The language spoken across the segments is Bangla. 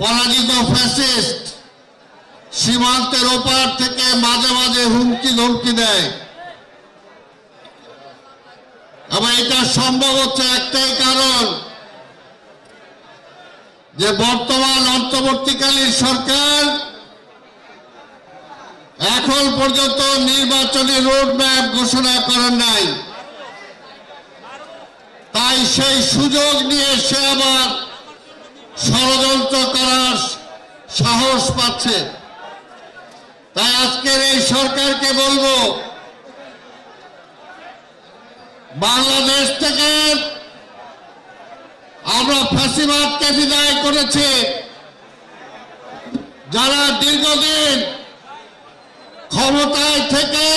পরাজিত ফ্যাসিস্ট সীমান্তের ওপার থেকে মাঝে মাঝে হুমকি ধমকি দেয়। আবার এটা সম্ভব হচ্ছে একটাই কারণ, যে বর্তমান অন্তর্বর্তীকালীন সরকার এখন পর্যন্ত নির্বাচনী রোডম্যাপ ঘোষণা করেন নাই। তাই সেই সুযোগ নিয়ে সে আবার ষড়যন্ত্র করার সাহস পাচ্ছে। তাই আজকের এই সরকারকে বলবো, বাংলাদেশ থেকে আমরা ফ্যাসিবাদকে বিদায় করেছি। যারা দীর্ঘদিন ক্ষমতায় থেকে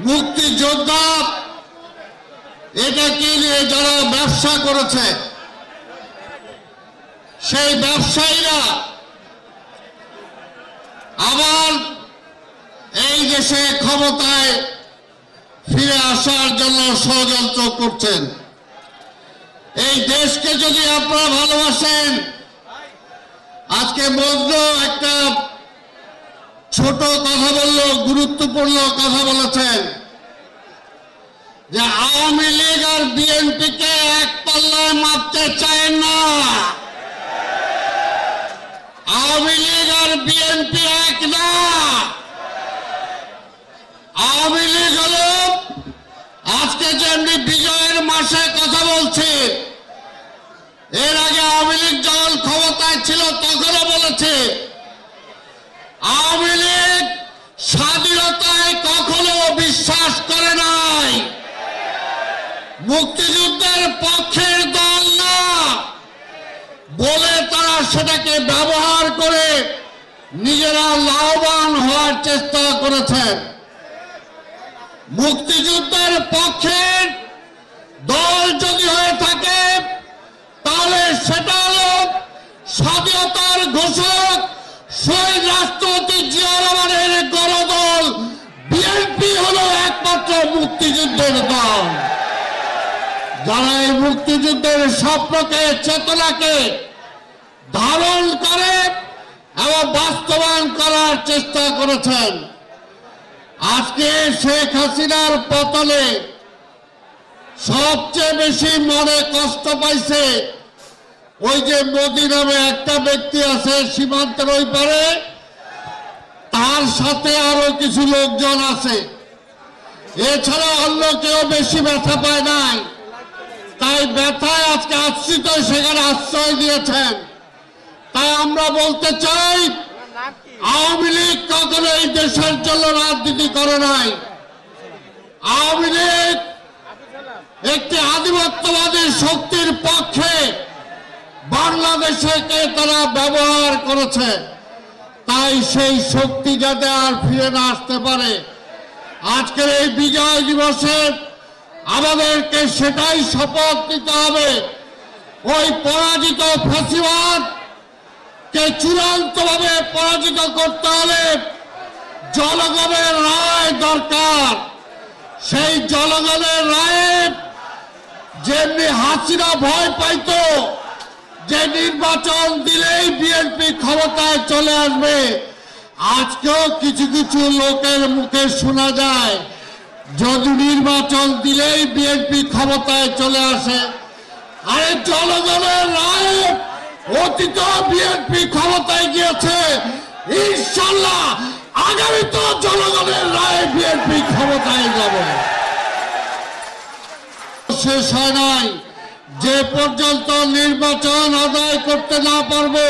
মুক্তিযোদ্ধা এটাকে নিয়ে যারা ব্যবসা করেছে, সেই ব্যবসায়ীরা আবার এই দেশে ক্ষমতায় ফিরে আসার জন্য ষড়যন্ত্র করছেন। এই দেশকে যদি আপনারা ভালোবাসেন, আজকে মধ্য একটা ছোট কথা বললো, গুরুত্বপূর্ণ কথা বলেছেন যে আওয়ামী লীগ আর বিএনপিকে এক পাল্লায় মাপতে চায় না। আওয়ামী লীগ আর বিএনপি এক না। আওয়ামী লীগ হলো আজকে যেমনি বিজয়ের মাসে কথা বলছে, এর আগে আওয়ামী লীগ যখন ক্ষমতায় ছিল তখনও বলেছে আওয়ামী লীগ স্বাধীনতায় কখনো বিশ্বাস করে নাই, মুক্তিযুদ্ধের পক্ষের দল না বলে তারা সেটাকে ব্যবহার করে নিজেরা লাভবান হওয়ার চেষ্টা করেছেন। মুক্তিযুদ্ধের পক্ষের দল যদি হয়ে থাকে তাহলে সেটা হলো স্বাধীনতার ঘোষক শহীদ রাষ্ট্রপতি জিয়া রহমানের গণদল বিএনপি হলো একমাত্র মুক্তিযুদ্ধের দল, যারা এই মুক্তিযুদ্ধের স্বপ্নকে চেতনাকে ধারণ করে এবং বাস্তবায়ন করার চেষ্টা করেছেন। আজকে শেখ হাসিনার পতনে সবচেয়ে বেশি মনে কষ্ট পাইছে ওই যে মোদি নামে একটা ব্যক্তি আছে সীমান্তের ওই পারে, তার সাথে আরো কিছু লোকজন আছে। এছাড়া অন্য কেউ বেশি ব্যথা পায় নাই। তাই ব্যথায় আজকে আশ্রিত সেখানে আশ্রয় দিয়েছেন। তাই আমরা বলতে চাই, আওয়ামী লীগ কখনো এই দেশের জন্য রাজনীতি করে নাই। আওয়ামী লীগ একটি আধিপত্যবাদী শক্তির পক্ষে বাংলাদেশকে তারা ব্যবহার করেছে। তাই সেই শক্তি যাতে আর ফিরে না আসতে পারে, আজকের এই বিজয় দিবসে আমাদেরকে সেটাই শপথ নিতে হবে। ওই পরাজিত ফ্যাসিবাদ কে চূড়ান্তভাবে পরাজিত করতে হলে জনগণের রায় দরকার। সেই জনগণের রায়ে যেমনি হাসিনা ভয় পাইত যে নির্বাচন দিলেই বিএনপি ক্ষমতায় চলে আসবে, আজকেও কিছু কিছু লোকের মুখে শোনা যায় যদি নির্বাচন দিলেই বিএনপি ক্ষমতায় চলে আসে। আরে জনগণের রায়ে অতীত বিএনপি ক্ষমতায় গিয়েছে, ইনশাল্লাহ আগামী তো জনগণের রায়ে বিএনপি ক্ষমতায় যাবে। শেষ হয় নাই, যে পর্যন্ত নির্বাচন আদায় করতে না পারবো,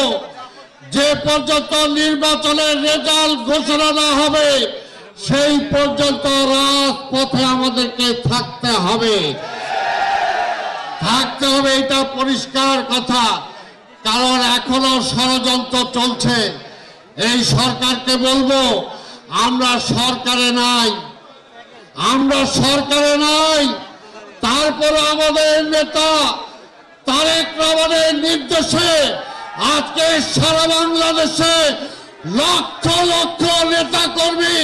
যে পর্যন্ত নির্বাচনের রেজাল্ট ঘোষণা না হবে, সেই পর্যন্ত রাজপথে আমাদেরকে থাকতে হবে। এটা পরিষ্কার কথা। কারণ এখনো ষড়যন্ত্র চলছে। এই সরকারকে বলবো, আমরা সরকারে নাই, তারপর আমাদের নেতা তারেক রহমানের নির্দেশে আজকে সারা বাংলাদেশে লক্ষ লক্ষ নেতা কর্মী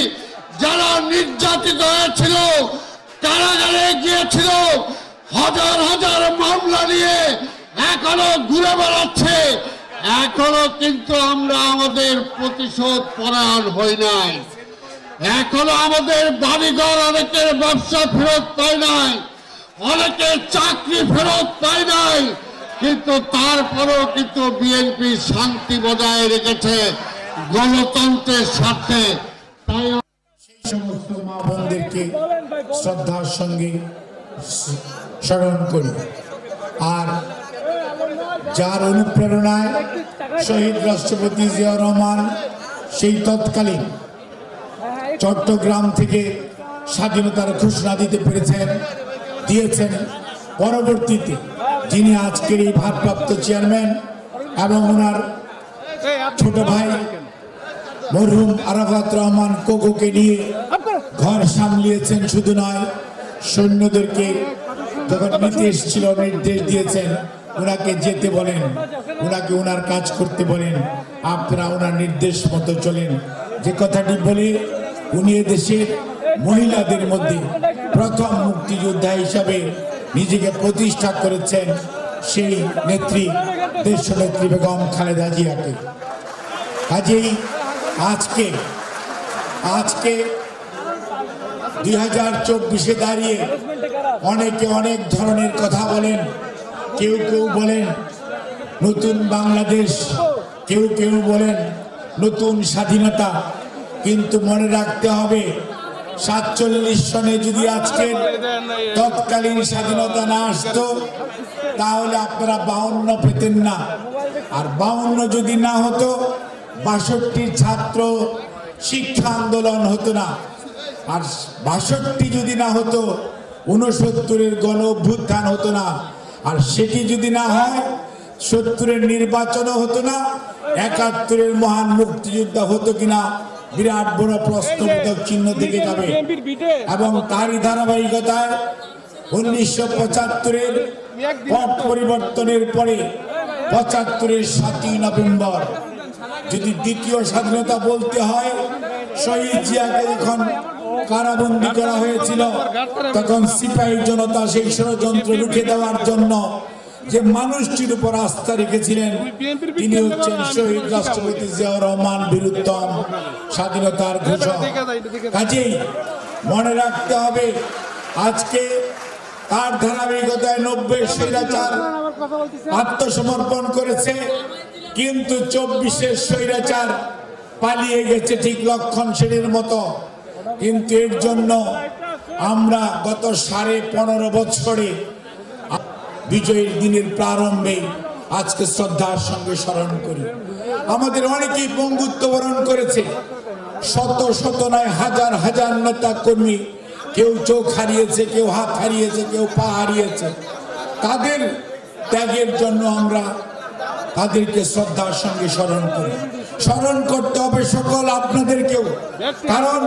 যারা নির্যাতিত হয়েছিল, কারাগারে গিয়েছিল, হাজার হাজার মামলা নিয়ে এখনো ঘুরে বেড়াচ্ছে। এখনো কিন্তু আমরা আমাদের প্রতিশোধ পরায়ণ হই নাই। এখনো আমাদের বাড়িঘর, অনেকের ব্যবসা ফেরত পায় নাই, অনেকের চাকরি ফেরত পায় নাই, কিন্তু তারপরেও কিন্তু বিএনপি শান্তি বজায় রেখেছে গণতন্ত্রের স্বার্থে। তাই সেই সমস্ত মা বোনদেরকে শ্রদ্ধার সঙ্গে স্মরণ করি। আর যার অনুপ্রেরণায় শহীদ রাষ্ট্রপতি জিয়াউর রহমান সেই তৎকালীন চট্টগ্রাম থেকে স্বাধীনতার ঘোষণা দিয়েছেন, পরবর্তীতে যিনি আজকের এই ভারপ্রাপ্ত চেয়ারম্যান এবং ওনার ছোট ভাই মরহুম আরাফাত রহমান কোকোকে নিয়ে ঘর সামলিয়েছেন। শুধু নয়, সৈন্যদেরকে যখন নির্দেশ দিয়েছেন ওনাকে যেতে বলেন, ওনাকে ওনার কাজ করতে বলেন, আপনারা ওনার নির্দেশ মতো চলেন। যে কথাটি বলে উনি দেশের মহিলাদের মধ্যে প্রথম মুক্তিযোদ্ধা হিসাবে নিজেকে প্রতিষ্ঠা করেছেন সেই নেত্রী, দেশনেত্রী বেগম খালেদা জিয়াকে। কাজেই আজকে 2024-এ দাঁড়িয়ে অনেকে অনেক ধরনের কথা বলেন। কেউ বলেন নতুন বাংলাদেশ, কেউ বলেন নতুন স্বাধীনতা। কিন্তু মনে রাখতে হবে 47 সনে যদি আজকে তৎকালীন স্বাধীনতা না আসতো তাহলে আপনারা 52 পেতেন না। আর 52 যদি না হতো 62 ছাত্র শিক্ষা আন্দোলন হতো না। আর 62 যদি না হতো 69-এর গণ অভ্যুত্থান হতো না। আর সেটি যদি না হয় 70-এর নির্বাচনও হতো না, 71-এর মহান মুক্তিযুদ্ধ হতো কিনা বিরাট বড় প্রশ্নবোধক চিহ্ন থেকে যাবে। এবং তারই ধারাবাহিকতায় 1975-এর পট পরিবর্তনের পরে 75-এর 7ই নভেম্বর যদি দ্বিতীয় স্বাধীনতা বলতে হয়, শহীদ জিয়াকে যখন কারাবন্দী করা হয়েছিল তখন সিপাহী জনতা সেই ষড়যন্ত্র রুখে দেওয়ার জন্য যে মানুষটির উপর আস্থা রেখেছিলেন তিনি হচ্ছেন শহীদ রাষ্ট্রপতি জিয়াউর রহমান, বীরুত্তম স্বাধীনতার ঘোষক। কাজেই মনে রাখতে হবে আজকে তার ধারাবাহিকতায় 90 স্বৈরাচার আত্মসমর্পণ করেছে, কিন্তু 24-এর স্বৈরাচার পালিয়ে গেছে ঠিক লক্ষণ সেনের মতো। কিন্তু এর জন্য আমরা গত 15.5 বছরে বিজয়ের দিনের প্রারম্ভে আজকে শ্রদ্ধার সঙ্গে স্মরণ করি। আমাদের অনেকেই পঙ্গুত্ব বরণ করেছে, শত নয় হাজার হাজার নেতা কর্মী, কেউ চোখ হারিয়েছে, কেউ হাত হারিয়েছে, কেউ পা হারিয়েছে। তাদের ত্যাগের জন্য আমরা তাদেরকে শ্রদ্ধার সঙ্গে স্মরণ করি। স্মরণ করতে হবে সকল আপনাদেরকেও, কারণ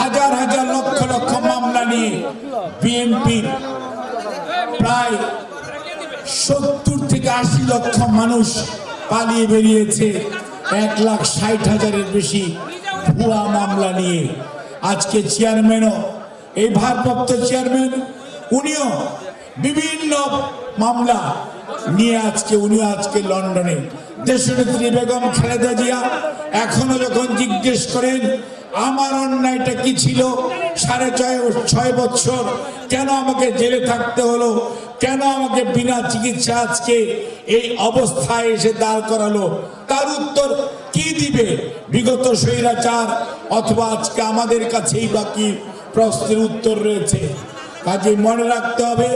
হাজার হাজার লক্ষ লক্ষ মামলা নিয়ে বিএনপি প্রায় 70 থেকে 80 লক্ষ মানুষ পালিয়ে বেরিয়েছে, 1,60,000-এর বেশি ভুয়া মামলা নিয়ে। আজকে চেয়ারম্যানও, এই ভারপ্রাপ্ত চেয়ারম্যান, উনিও বিভিন্ন মামলা নিয়ে উনিও আজকে লন্ডনে। দেশনেত্রী বেগম খালেদা জিয়া এখনো যখন জিজ্ঞেস করেন আমার অন্যায়টা কি ছিল, 6.5 বছর কেন আমাকে জেলে থাকতে হলো, কেন আমাকে বিনা চিকিৎসা আজকে এই অবস্থায় এসে দাঁড় করালো, তার উত্তর কি দিবে? বিগত স্বৈরাচার অথবা আজকে আমাদের কাছেই বাকি প্রশ্নের উত্তর রয়েছে। কাজে মনে রাখতে হবে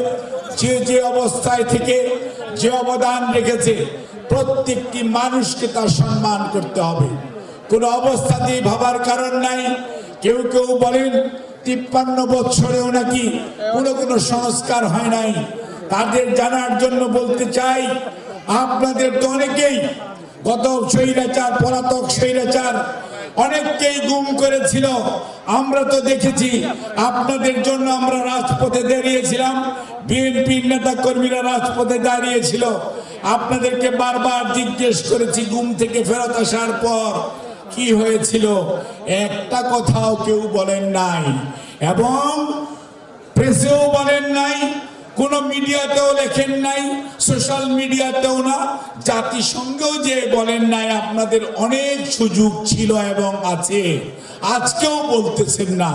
যে অবস্থায় থেকে যে অবদান রেখেছে প্রত্যেকটি মানুষকে তার সম্মান করতে হবে। কোনো অবস্থাতেই ভাবার কারণ নাই। কেউ বলেন 53 বছরেও নাকি কোনো সংস্কার হয় নাই। তাদের জানার জন্য বলতে চাই, আপনাদের তো অনেকেই গত স্বৈরাচার, পলাতক স্বৈরাচার অনেককেই গুম করেছিল, আমরা তো দেখেছি। আপনাদের জন্য আমরা রাজপথে দাঁড়িয়েছিলাম, বিএনপির নেতা কর্মীরা রাজপথে দাঁড়িয়েছিল। আপনাদেরকে বারবার জিজ্ঞেস করেছি গুম থেকে ফেরত আসার পর কি হয়েছিল, একটা কথাও কেউ বলেন নাই এবং প্রেসেও বলেন নাই, কোন মিডিয়াতেও লেখেন নাই, সোশ্যাল মিডিয়াতেও না, জাতিসংঘেও যে বলেন নাই আপনাদের অনেক সুযোগ ছিল এবং আছে, আজকেও বলতেছেন না।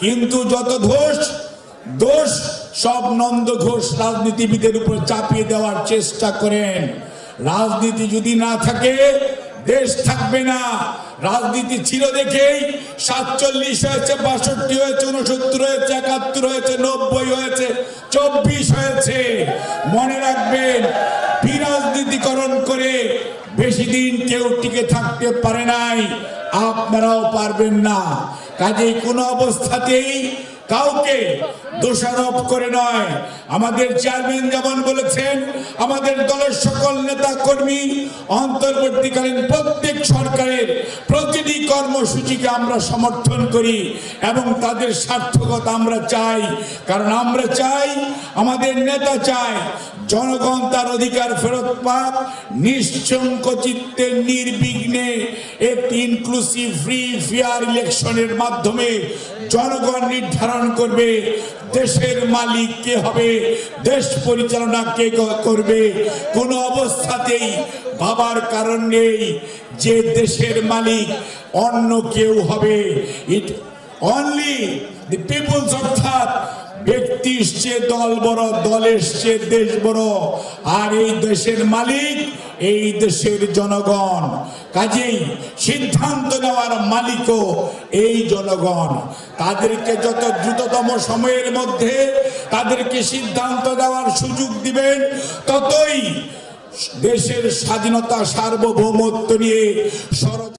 কিন্তু যত দোষ সব নন্দ ঘোষ রাজনীতিবিদের উপর চাপিয়ে দেওয়ার চেষ্টা করেন। রাজনীতি যদি না থাকে দেশ থাকবে না। রাজনীতি ছিল দেখেই 47 হয়েছে, 62 হয়েছে, 69 হয়েছে, 71 হয়েছে, 90 হয়েছে, 24 হয়েছে। মনে রাখবেন, বিরাজনীতিকরণ করে বেশি দিন কেউ টিকে থাকতে পারে নাই, আপনারাও পারবেন না। কাজেই কোনো অবস্থাতেই কাউকে দোষারোপ করে নয়। আমাদের চেয়ারম্যান যেমন বলেছেন, আমাদের দলের সকল নেতা কর্মী অন্তর্বর্তীকালীন প্রত্যেক সরকারের প্রতিটি কর্মসূচিকে আমরা সমর্থন করি এবং তাদের সার্থকতা আমরা চাই। কারণ আমরা চাই, আমাদের নেতা চায় জনগণ তার অধিকার ফেরত পাক, নিশ্চঙ্ক চিত্তে নির্বিঘ্নে একটি ইনক্লুসিভ ফ্রি ফেয়ার ইলেকশনের মাধ্যমে জনগণ নির্ধারণ করবে দেশের মালিক কে হবে, দেশ পরিচালনা কে করবে। কোনো অবস্থাতেই ভাবার কারণ নেই যে দেশের মালিক অন্য কেউ হবে। ইট অনলি দি পিপলস, অর্থাৎ ব্যক্তি চেয়ে দল বড়, দলের চেয়ে দেশ বড়, আর এই দেশের মালিক এই দেশের জনগণ। কাজেই সিদ্ধান্ত নেওয়ার মালিকও এই জনগণ। তাদেরকে যত দ্রুততম সময়ের মধ্যে তাদেরকে সিদ্ধান্ত দেওয়ার সুযোগ দিবেন, ততই দেশের স্বাধীনতা সার্বভৌমত্ব নিয়ে